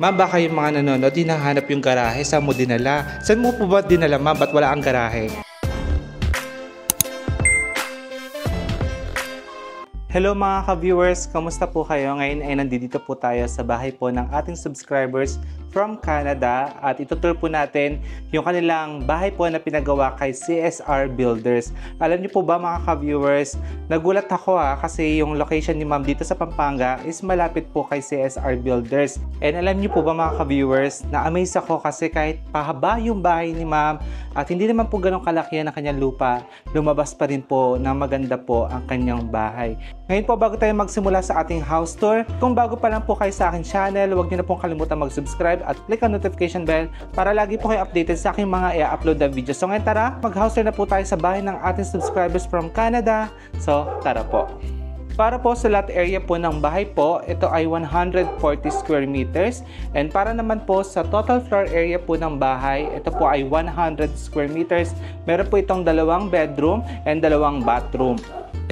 Ma'am, baka yung mga nanonood, hinahanap yung garahe. Saan mo dinala? Saan mo po ba dinala, ma'am? Ba't wala ang garahe? Hello mga ka-viewers! Kamusta po kayo? Ngayon ay nandito po tayo sa bahay po ng ating subscribers from Canada at itutur po natin yung kanilang bahay po na pinagawa kay CSR Builders. Alam niyo po ba mga ka-viewers, nagulat ako kasi yung location ni ma'am dito sa Pampanga is malapit po kay CSR Builders. And alam niyo po ba mga ka-viewers, na-amaze ako kasi kahit pahaba yung bahay ni ma'am at hindi naman po ganun kalakihan ang kanyang lupa, lumabas pa rin po na maganda po ang kanyang bahay. Ngayon po, bago tayo magsimula sa ating house tour, kung bago pa lang po kayo sa aking channel, huwag niyo na pong kalimutan mag-subscribe at click ang notification bell para lagi po kayo updated sa aking mga i-upload na videos. So ngayon tara, mag-house tour na po tayo sa bahay ng ating subscribers from Canada. So tara po. Para po sa lot area po ng bahay po, ito ay 140 square meters. And para naman po sa total floor area po ng bahay, ito po ay 100 square meters. Meron po itong 2 bedroom and 2 bathroom.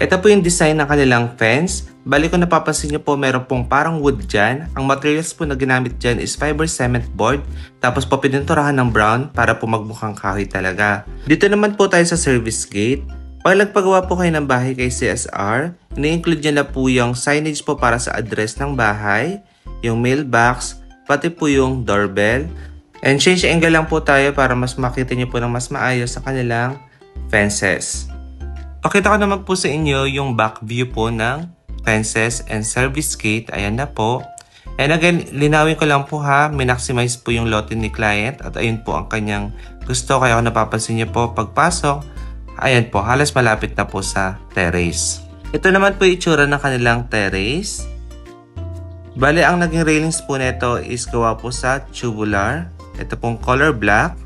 Ito po yung design ng kanilang fence. Bali kung napapansin nyo po, meron pong parang wood dyan. Ang materials po na ginamit dyan is fiber cement board. Tapos po pininturahan ng brown para po magmukhang kahoy talaga. Dito naman po tayo sa service gate. Pag nagpagawa po kayo ng bahay kay CSR, ini-include nyo na po yung signage po para sa address ng bahay, yung mailbox, pati po yung doorbell. And change angle lang po tayo para mas makita nyo po ng mas maayos sa kanilang fences. Pakita ko naman po sa inyo yung back view po ng fences and service gate. Ayan na po. And again, linawin ko lang po Minaximize po yung lote ni client at ayun po ang kanyang gusto. Kaya kung napapansin niyo po pagpasok, ayan po, halos malapit na po sa terrace. Ito naman po yung itsura ng kanilang terrace. Bale, ang naging railings po nito is gawa po sa tubular. Ito pong color black.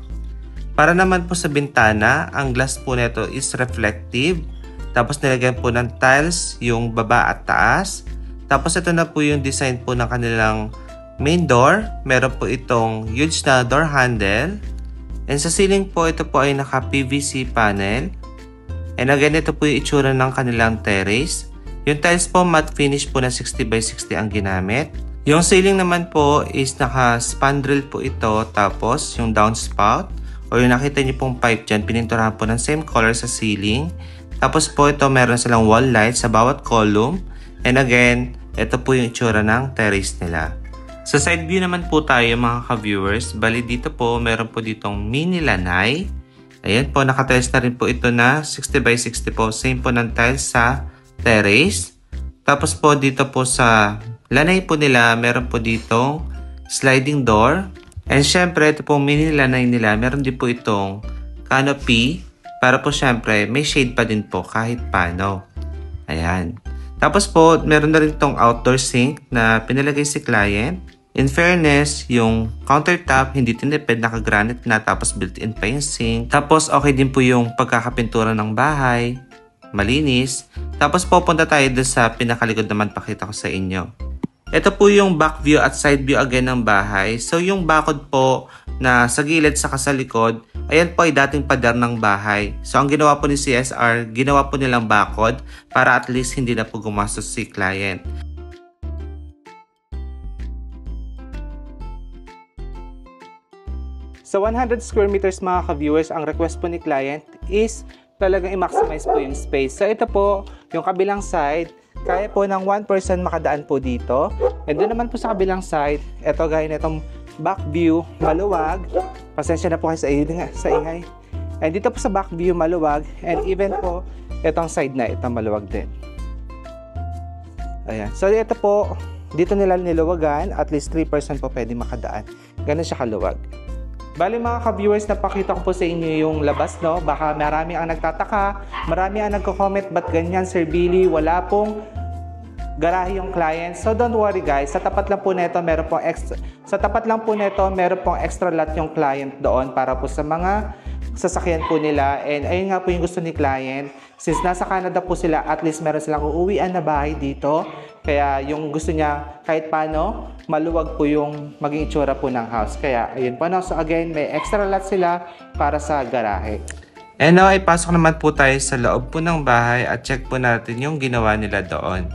Para naman po sa bintana, ang glass po nito is reflective. Tapos nilagyan po ng tiles yung baba at taas. Tapos ito na po yung design po ng kanilang main door. Meron po itong huge na door handle. And sa ceiling po, ito po ay naka PVC panel. And again, ito po yung itsura ng kanilang terrace. Yung tiles po, matte finish po na 60 by 60 ang ginamit. Yung ceiling naman po is naka spandrel po ito. Tapos yung downspout. O yung nakita niyo pong pipe dyan, pininturahan po ng same color sa ceiling. Tapos po ito, meron silang wall light sa bawat column. And again, ito po yung itsura ng terrace nila. Sa side view naman po tayo mga ka-viewers. Bali dito po, meron po ditong mini lanay. Ayan po, nakatiles na rin po ito na 60 by 60 po. Same po ng tiles sa terrace. Tapos po dito po sa lanay po nila, meron po ditong sliding door. And syempre, ito pong mini lanay nila, meron din po itong canopy para po syempre may shade pa din po kahit paano. Ayan. Tapos po, meron na rin itong outdoor sink na pinalagay si client. In fairness, yung countertop hindi tinipid, naka-granite na tapos built-in pa yung sink. Tapos okay din po yung pagkakapintura ng bahay, malinis. Tapos pupunta tayo doon sa pinakalikod naman, pakita ko sa inyo. Ito po yung back view at side view again ng bahay. So yung bakod po na sa gilid saka sa likod, ayan po ay dating pader ng bahay. So ang ginawa po ni CSR, ginawa po nilang bakod para at least hindi na po gumastos si client. Sa 100 square meters mga ka-viewers, ang request po ni client is talagang i-maximize po yung space. So ito po, yung kabilang side, kaya po ng 1 person makadaan po dito. And doon naman po sa kabilang side, ito gaya na itong back view, maluwag. Pasensya na po kayo sa ingay. And dito po sa back view, maluwag. And even po, itong side na ito, maluwag din. Ayan. So ito po, dito nila niluwagan. At least 3 person po pwede makadaan. Ganun siya kaluwag. Bali mga ka-viewers, napakita ko po sa inyo yung labas, no? Baka marami ang nagtataka, marami ang nagko-comment, ba't ganyan Sir Billy, wala pong garahe yung client. So don't worry guys, sa tapat lang po nito meron pong extra lot yung client doon para po sa mga sasakyan po nila. And ayun nga po yung gusto ni client. Since nasa Canada po sila, at least meron silang uuwian na bahay dito. Kaya yung gusto niya kahit paano, maluwag po yung maging itsura po ng house. Kaya ayun po. No? So again, may extra lot sila para sa garahe. And now ay pasok naman po tayo sa loob po ng bahay at check po natin yung ginawa nila doon.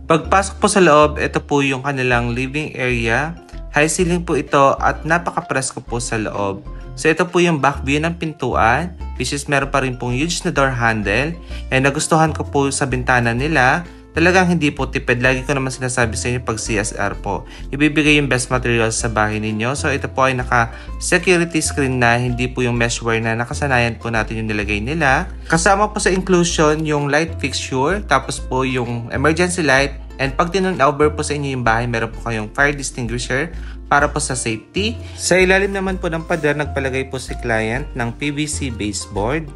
Pagpasok po sa loob, ito po yung kanilang living area. High ceiling po ito at napaka-presko po sa loob. So ito po yung back view ng pintuan, which is meron pa rin pong huge na door handle. And nagustuhan ko po sa bintana nila. Talagang hindi po tipid. Lagi ko naman sinasabi sa inyo pag CSR po. Ibibigay yung best materials sa bahay ninyo. So ito po ay naka-security screen na, hindi po yung meshware na nakasanayan po natin yung nilagay nila. Kasama po sa inclusion yung light fixture, tapos po yung emergency light. And pag tinurn-over po sa inyo yung bahay, meron po kayong fire extinguisher para po sa safety. Sa ilalim naman po ng pader, nagpalagay po si client ng PVC baseboard.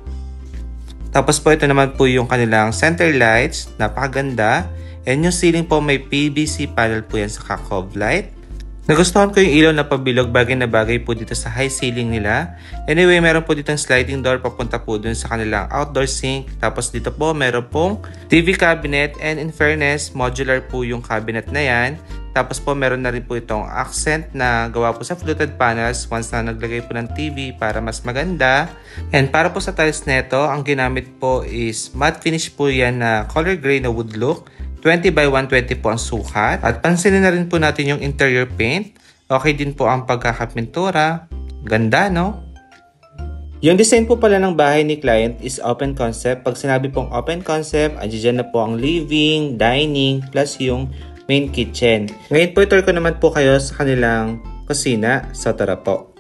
Tapos po ito naman po yung kanilang center lights, napakaganda. And yung ceiling po may PVC panel po yan sa Kakov light. Nagustuhan ko yung ilaw na pabilog, bagay na bagay po dito sa high ceiling nila. Anyway, meron po dito sliding door papunta po dun sa kanilang outdoor sink. Tapos dito po meron pong TV cabinet, and in fairness, modular po yung cabinet na yan. Tapos po meron na rin po itong accent na gawa po sa fluted panels once na naglagay po ng TV para mas maganda. And para po sa tiles neto, ang ginamit po is matte finish po yan na color gray na wood look. 20 by 120 po ang sukat. At pansinin na rin po natin yung interior paint. Okay din po ang pagkakapintura. Ganda, no? Yung design po pala ng bahay ni client is open concept. Pag sinabi pong open concept, andyan na po ang living, dining, plus yung main kitchen. Ngayon po, itour ko naman po kayo sa kanilang kusina. So, tara po.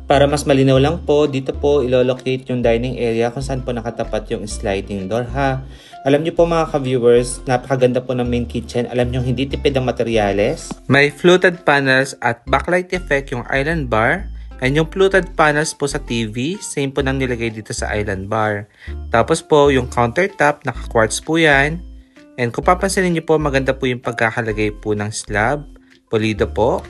Para mas malinaw lang po, dito po ilolocate yung dining area kung saan po nakatapat yung sliding door, ha. Alam niyo po mga ka-viewers, napakaganda po ng main kitchen. Alam niyo hindi tipid ang materyales. May fluted panels at backlight effect yung island bar. And yung fluted panels po sa TV, same po nang nilagay dito sa island bar. Tapos po yung countertop, naka-quartz po yan. And kung papansinin niyo po, maganda po yung pagkakalagay po ng slab. Pulido po.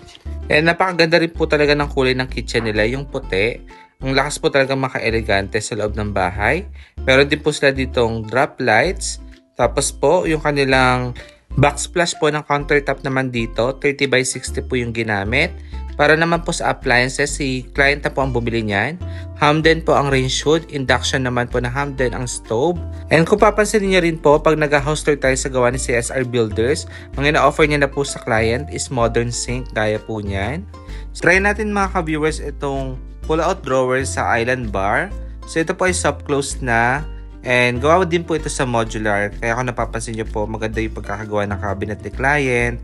And napakaganda rin po talaga ng kulay ng kitchen nila, yung puti. Ang lakas po talaga maka-elegante sa loob ng bahay. Meron din po sila ditong drop lights. Tapos po, yung kanilang backsplash po ng countertop naman dito, 30 by 60 po yung ginamit. Para naman po sa appliances, si client na po ang bumili niyan. Hamden po ang range hood, induction naman po na Hamden ang stove. And kung papansinin niyo rin po, pag nag-house tour tayo sa gawa ni CSR Builders, ang ina-offer niya na po sa client is modern sink, gaya po niyan. So, try natin mga ka-viewers itong pull-out drawer sa island bar. So ito po ay soft close na. And gawa din po ito sa modular. Kaya kung napapansin niyo po, maganda yung pagkakagawa ng cabinet ni client.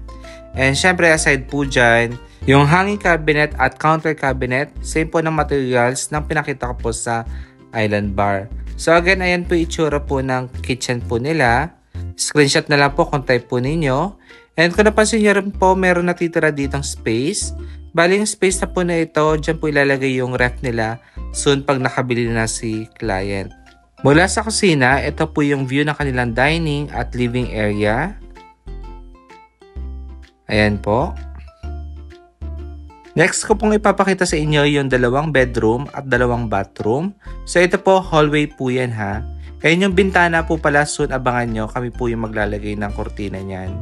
And syempre aside po dyan, yung hanging cabinet at counter cabinet, same po ng materials ng pinakita ko po sa island bar. So again, ayan po itsura po ng kitchen po nila. Screenshot na lang po kung type po ninyo. And kung napansin niyo rin po, meron natitira ditong space. Bali yung space na po na ito, dyan po ilalagay yung ref nila soon pag nakabili na si client. Mula sa kusina, ito po yung view ng kanilang dining at living area. Ayan po. Next ko pong ipapakita sa inyo yung dalawang bedroom at dalawang bathroom. So ito po, hallway po yan, ha. Ayan yung bintana po pala, soon abangan nyo. Kami po yung maglalagay ng kortina niyan.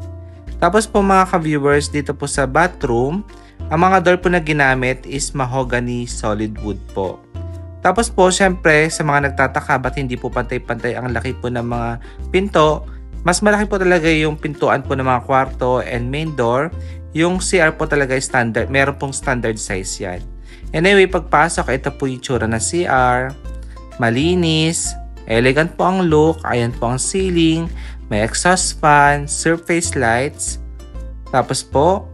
Tapos po mga ka-viewers, dito po sa bathroom, ang mga door po na ginamit is mahogany solid wood po. Tapos po, syempre, sa mga nagtataka ba't hindi po pantay-pantay ang laki po ng mga pinto, mas malaki po talaga yung pintuan po ng mga kwarto and main door. Yung CR po talaga standard, meron pong standard size yan. Anyway, pagpasok, ito po yung tsura na CR. Malinis, elegant po ang look, ayan po ang ceiling, may exhaust fan, surface lights. Tapos po,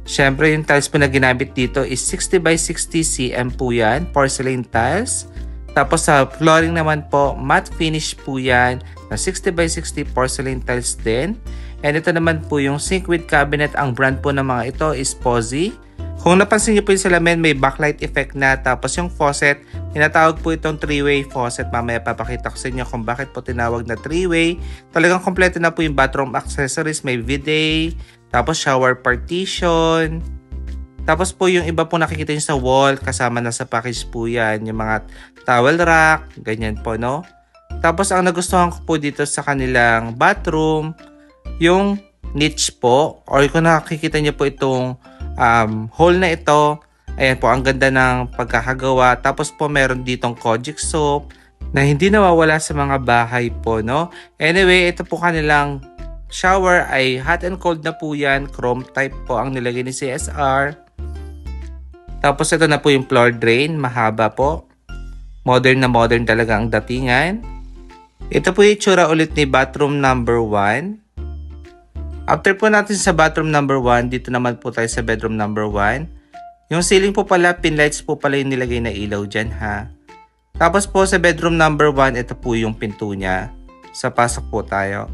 syempre yung tiles po na ginamit dito is 60 by 60 cm po yan, porcelain tiles. Tapos sa flooring naman po, matte finish po yan na 60 by 60 porcelain tiles din. And ito naman po yung sink with cabinet. Ang brand po ng mga ito is Pozzi. Kung napansin niyo po yung salamin, may backlight effect na. Tapos yung faucet, tinatawag po itong 3-way faucet. Mamaya papakita ko sa inyo kung bakit po tinawag na 3-way. Talagang kompleto na po yung bathroom accessories. May bidet, tapos shower partition. Tapos po yung iba po nakikita nyo sa wall, kasama na sa package po yan. Yung mga towel rack, ganyan po, no? Tapos ang nagustuhan ko po dito sa kanilang bathroom, yung niche po, or kung nakikita nyo po itong hole na ito, ayan po, ang ganda ng pagkakagawa. Tapos po meron ditong Kojic soap na hindi nawawala sa mga bahay po, no? Anyway, ito po kanilang shower ay hot and cold na po yan. Chrome type po ang nilagay ni CSR. Tapos ito na po yung floor drain. Mahaba po. Modern na modern talaga ang datingan. Ito po yung itsura ulit ni bathroom number 1. After po natin sa bathroom number 1, dito naman po tayo sa bedroom number 1. Yung ceiling po pala, pin lights po pala yung nilagay na ilaw dyan ha. Tapos po sa bedroom number 1, ito po yung pinto niya. Sa pasok po tayo.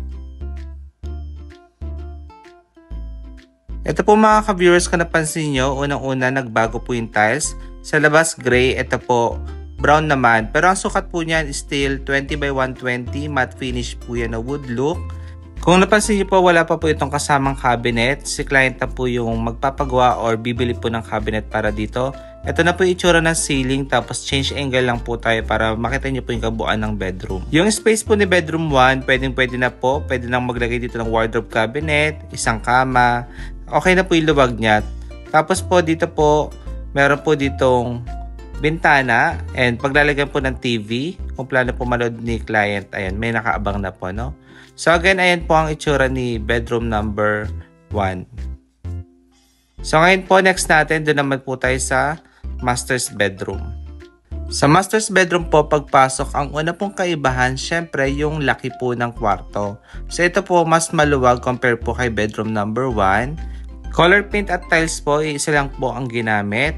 Ito po mga ka-viewers, kung napansin nyo, unang-una nagbago po yung tiles. Sa labas gray, ito po brown naman. Pero ang sukat po niyan is still 20 by 120. Matte finish po yan na wood look. Kung napansin niyo po, wala pa po itong kasamang cabinet. Si client na po yung magpapagawa or bibili po ng cabinet para dito. Ito na po yung itsura ng ceiling, tapos change angle lang po tayo para makita niyo po yung kabuuan ng bedroom. Yung space po ni bedroom 1, pwede na po. Pwede nang maglagay dito ng wardrobe cabinet, isang kama. Okay na po yung luwag niya. Tapos po dito po, meron po ditong bintana and paglalagyan po ng TV. Kung plano po manood ni client, ayan, may nakaabang na po, no? So again, ayan po ang itsura ni bedroom number 1. So ngayon po, next natin, doon naman po tayo sa master's bedroom. Sa master's bedroom po, pagpasok, ang una pong kaibahan, syempre yung laki po ng kwarto. So ito po, mas maluwag compare po kay bedroom number 1. Color paint at tiles po, isa lang po ang ginamit.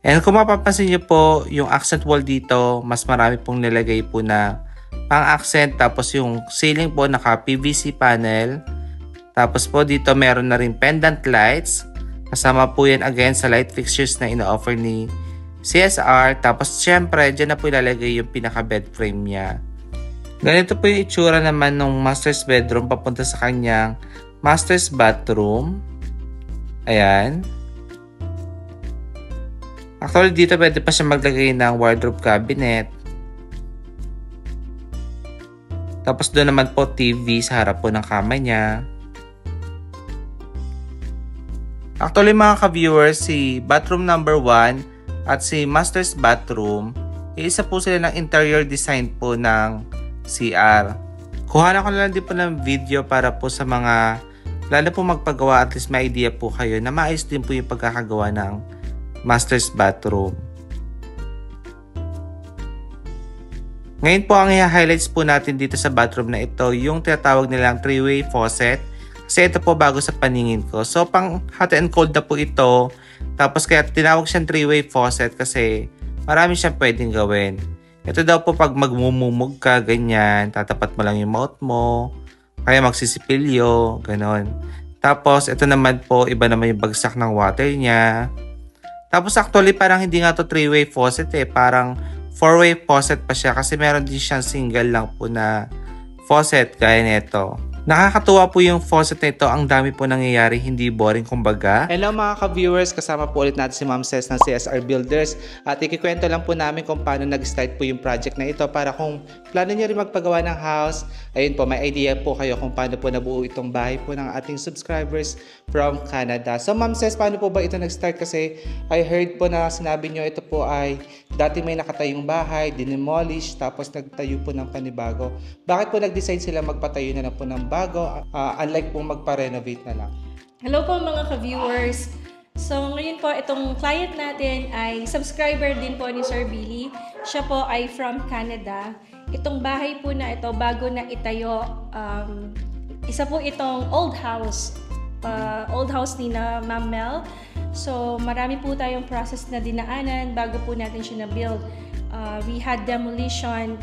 And kung mapapansin nyo po, yung accent wall dito, mas marami pong nilagay po na pang-accent. Tapos yung ceiling po naka PVC panel. Tapos po dito meron na rin pendant lights. Kasama po yan again sa light fixtures na ino-offer ni CSR. Tapos syempre dyan na po ilalagay yung pinaka bed frame niya. Ganito po yung itsura naman ng master's bedroom papunta sa kanyang master's bathroom. Ayan. Actually dito pwede pa siya maglagay ng wardrobe cabinet. Tapos doon naman po TV sa harap po ng kama niya. Actually mga ka-viewers, si bathroom number 1 at si master's bathroom, isa po sila ng interior design po ng CR. Kuhanan ko na lang din po ng video para po sa mga lalo po magpagawa, at least may idea po kayo na maayos din po yung pagkakagawa ng master's bathroom. Ngayon po ang i-highlights po natin dito sa bathroom na ito, yung tinatawag nilang 3-way faucet. Kasi ito po bago sa paningin ko. So pang hot and cold na po ito. Tapos kaya tinawag siyang 3-way faucet kasi marami siyang pwedeng gawin. Ito daw po pag magmumumog ka, ganyan, tatapat mo lang yung mouth mo. Kaya magsisipilyo, ganon. Tapos ito naman po, iba naman yung bagsak ng water niya. Tapos actually parang hindi nga to 3-way faucet parang 4-way faucet pa siya kasi meron din siyang single lang po na faucet gaya nito. Nakakatuwa po yung faucet na ito. Ang dami po nangyayari, hindi boring kumbaga. Hello mga ka-viewers, kasama po ulit natin si Ma'am Ces ng CSR Builders. At ikikwento lang po namin kung paano nag-start po yung project na ito para kung plano nyo rin magpagawa ng house, ayun po, may idea po kayo kung paano po nabuo itong bahay po ng ating subscribers from Canada. So Ma'am Ces, paano po ba ito nag-start? Kasi I heard po na sinabi nyo ito po ay dati may nakatayong bahay, dinemolish, tapos nagtayo po ng panibago. Bakit po nag-decide sila magpatayo na lang po ng bago, unlike po magpa-renovate na lang? Hello po mga ka-viewers. So ngayon po itong client natin ay subscriber din po ni Sir Billy. Siya po ay from Canada. Itong bahay po na ito bago na itayo, isa po itong old house ni na Ma'am Mel. So marami po tayong process na dinaanan bago po natin siya na-build. We had demolition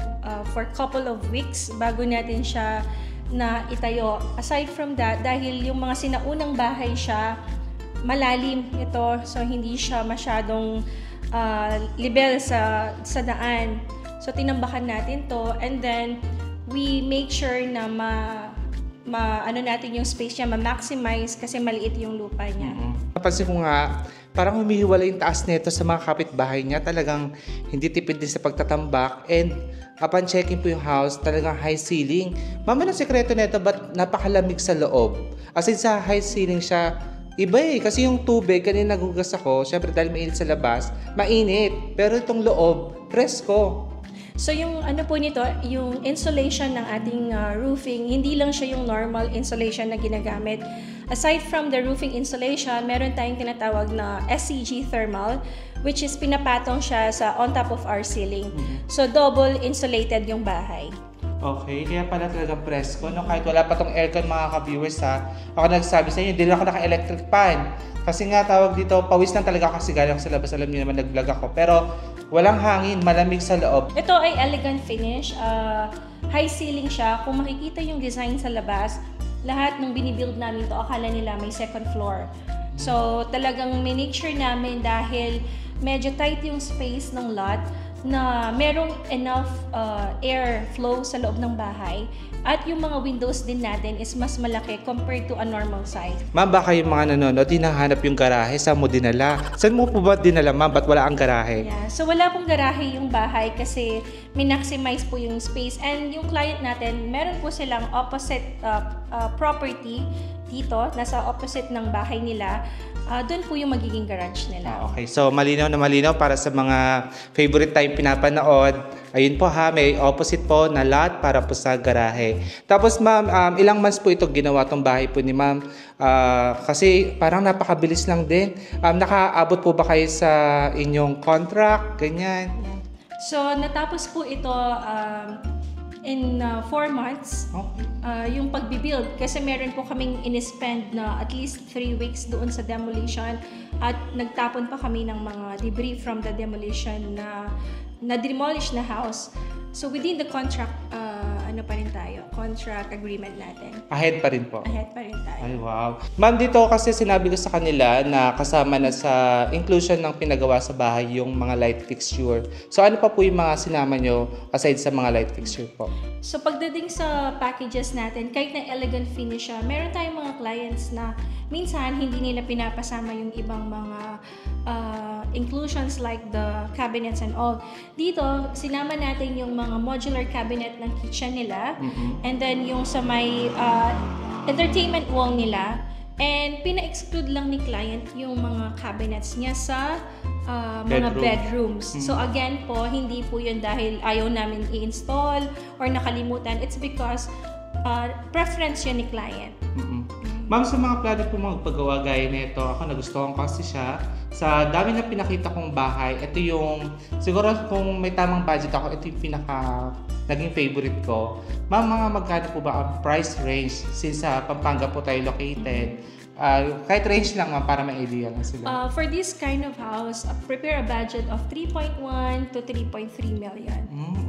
for couple of weeks bago natin siya na itayo. Aside from that, dahil yung mga sinaunang bahay siya, malalim ito, so hindi siya masyadong level sa daan. So tinambakan natin to, and then we make sure na ano natin yung space niya, ma-maximize kasi maliit yung lupa niya. Napansin ko nga, parang humihiwala yung taas nito sa mga kapitbahay niya. Talagang hindi tipid din sa pagtatambak, and upon checking po yung house, talagang high ceiling. Mama, ang sekreto nito, ba't napakalamig sa loob? As in, sa high ceiling siya, iba kasi yung tubig, kanina nagugas ako, syempre dahil mainit sa labas, mainit. Pero itong loob, presko. So yung ano po nito, yung insulation ng ating roofing, hindi lang siya yung normal insulation na ginagamit. Aside from the roofing insulation, meron tayong tinatawag na SCG thermal, which is pinapatong siya sa on top of our ceiling. So double insulated yung bahay. Okay, kaya pala talagang presko, no? Kahit wala pa tong aircon, mga ka-viewers, ha? Ako nagsabi sa inyo, hindi lang ako naka-electric fan. Kasi nga tawag dito, pawis lang talaga kasi galing sa labas. Alam niyo naman, nag-vlog ako. Pero walang hangin, malamig sa loob. Ito ay elegant finish. High ceiling siya. Kung makikita yung design sa labas, lahat ng binibuild namin to, akala nila may second floor. So talagang minake sure namin dahil medyo tight yung space ng lot, na merong enough air flow sa loob ng bahay, at yung mga windows din natin is mas malaki compared to a normal size. Ma'am, baka yung mga nanonood, hinahanap yung garahe, saan mo dinala? Saan mo po ba dinala, ma'am? Ba't wala ang garahe? Yeah. So wala pong garahe yung bahay kasi min-maximize po yung space, and yung client natin, meron po silang opposite property dito, nasa opposite ng bahay nila. Doon po yung magiging garage nila. Okay, so malinaw na malinaw para sa mga favorite time pinapanood. Ayun po ha, may opposite po na lot para po sa garahe. Tapos ma'am, ilang months po ito ginawa tong bahay po ni ma'am? Kasi parang napakabilis lang din. Nakaabot po ba kayo sa inyong contract? Ganyan. Yeah. So natapos po ito in 4 months. Okay. Yung pagbibuild, kasi meron po kaming in-spend na at least 3 weeks doon sa demolition, at nagtapon pa kami ng mga debris from the demolition na demolish na house. So within the contract, ano pa rin tayo, contract agreement natin. Ahead pa rin po. Ahead pa rin tayo. Ay, wow. Ma'am, dito kasi sinabi ko sa kanila na kasama na sa inclusion ng pinagawa sa bahay yung mga light fixture. So ano pa po yung mga sinama nyo aside sa mga light fixture po? So pagdating sa packages natin, kahit na elegant finish siya, meron tayong mga clients na minsan hindi nila pinapasama yung ibang mga inclusions like the cabinets and all. Dito, sinama natin yung mga modular cabinet ng kitchen nila, and then yung sa may entertainment wall nila, and pina-exclude lang ni client yung mga cabinets niya sa mga bedrooms. So again po, hindi po yun dahil ayaw namin i-install or nakalimutan. It's because preference yun ni client. Ma'am, sa mga plano po magpagawa gaya nito, ako nagustuhan kasi siya. Sa dami na pinakita kong bahay, ito yung, siguro kung may tamang budget ako, ito yung naging favorite ko. Ma'am, mga magkano po ba ang price range since sa Pampanga po tayo located? Kahit range lang ma'am, para may idea lang sila. For this kind of house, prepare a budget of 3.1 to 3.3 million.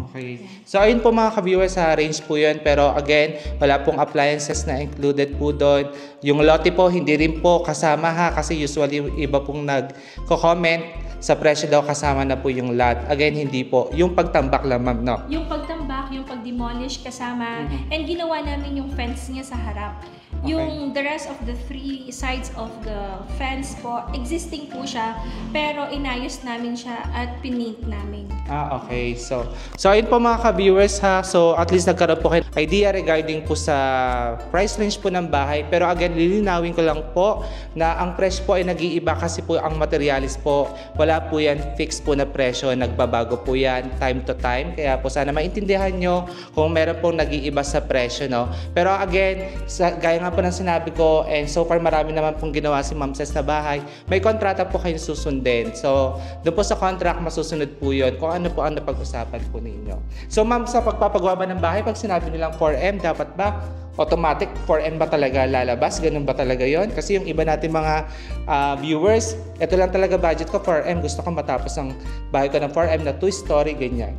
Okay. So ayun po mga ka-viewers, range po yun. Pero again, wala pong appliances na included po doon. Yung lote po, hindi rin po kasama ha. Kasi usually iba pong nagko-comment sa presyo daw kasama na po yung lot. Again, hindi po. Yung pagtambak lang ma'am, no? Yung pagtambak, yung pag-demolish kasama, and ginawa namin yung fence niya sa harap. Okay. Yung the rest of the 3 sides of the fence po, existing po siya, pero inayos namin siya at pinink namin. Okay. So ayun po mga ka-viewers ha. So at least nagkaroon po kayo idea regarding po sa price range po ng bahay. Pero again, lilinawin ko lang po na ang presyo po ay nag-iiba kasi po ang materialis po. Wala po yan fixed po na presyo. Nagbabago po yan time to time. Kaya po sana maintindihan nyo kung meron pong nag-iiba sa presyo, no? Pero again, gaya nga po ng sinabi ko, and so far marami naman pong ginawa si Ma'am Ces na bahay, may kontrata po kayong susundin. So doon po sa contract, masusunod po yun kung ano po ang napag-usapan po ninyo. So ma'am, sa pagpapagawa ba ng bahay, pag sinabi nilang 4M, dapat ba automatic 4M ba talaga lalabas? Ganun ba talaga yon? Kasi yung iba natin mga viewers, ito lang talaga budget ko, 4M. Gusto ko matapos ang bahay ko ng 4M na 2-story, ganyan.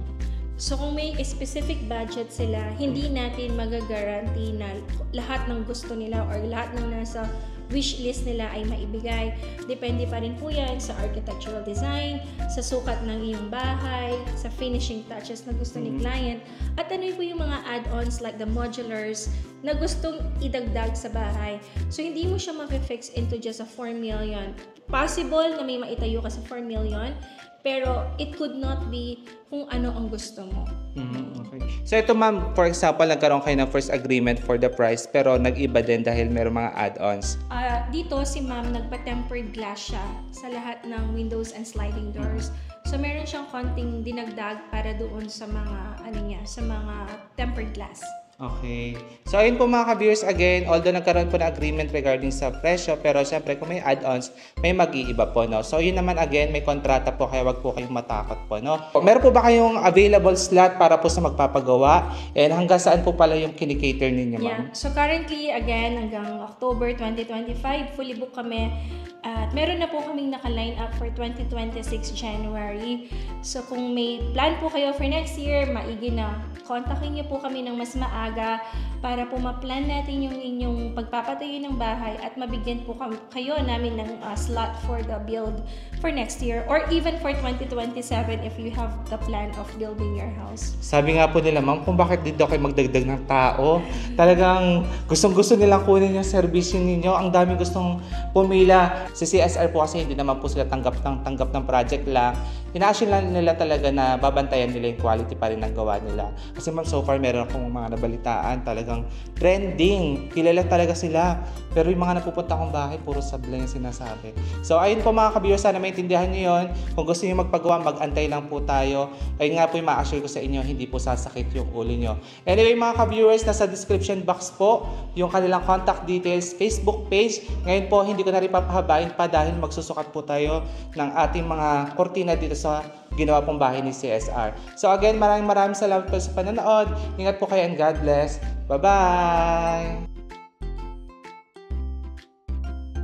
So kung may specific budget sila, hindi natin magagaranti na lahat ng gusto nila or lahat ng nasa wish list nila ay maibigay. Depende pa rin po yan sa architectural design, sa sukat ng iyong bahay, sa finishing touches na gusto ni client, at ano po yung mga add-ons like the modulars na gustong idagdag sa bahay. So hindi mo siya ma-fix into just a 4 million. Possible na may maitayo ka sa 4 million, pero it could not be kung ano ang gusto mo. Okay. So ito ma'am, for example, nagkaroon kayo ng first agreement for the price pero nag-iba din dahil meron mga add-ons. Dito si ma'am nagpa-tempered glass siya sa lahat ng windows and sliding doors. So meron siyang konting dinagdag para doon sa mga, sa mga tempered glass. Okay. So, ayun po mga ka-viewers, again, although nagkaroon po ng agreement regarding sa presyo, pero syempre kung may add-ons, may mag-iiba po, no? So, yun naman, again, may kontrata po, kaya wag po kayong matakot po, no? Meron po ba kayong available slot para po sa magpapagawa? And hanggang saan po pala yung kinikater ninyo, ma'am? Yeah. So, currently, again, hanggang October 2025, fully book kami. At meron na po kaming naka-line up for 2026 January. So, kung may plan po kayo for next year, maigi na. Kontakin niyo po kami ng mas maaga para po ma-plan natin yung inyong pagpapatayo ng bahay at mabigyan po kayo namin ng slot for the build for next year or even for 2027 if you have the plan of building your house. Sabi nga po nila, ma'am, kung bakit dito kayo magdagdag ng tao. Talagang gustong-gusto nilang kunin yung servisyo ninyo. Ang daming gustong pumila. Si CSR po kasi hindi naman po sila tanggap ng project lang. Ina-assure lang nila talaga na babantayan nila yung quality pa rin ng gawa nila. Kasi ma'am, so far meron akong mga nabalitaan, talagang trending. Kilala talaga sila. Pero yung mga napupunta akong bahay, puro sablay yung sinasabi. So ayun po mga ka-viewers, sana maintindihan nyo yun. Kung gusto nyo magpagawa, mag-antay lang po tayo. Ayun nga po yung ma-assure ko sa inyo, hindi po sasakit yung ulo nyo. Anyway mga ka-viewers, nasa description box po yung kanilang contact details, Facebook page. Ngayon po, hindi ko na rin papahabain pa dahil magsusukat po tayo ng ating mga kortina dito sa ginawa pong bahay ni CSR. So again, maraming salamat po sa panonood. Ingat po kayo and God bless. Bye-bye!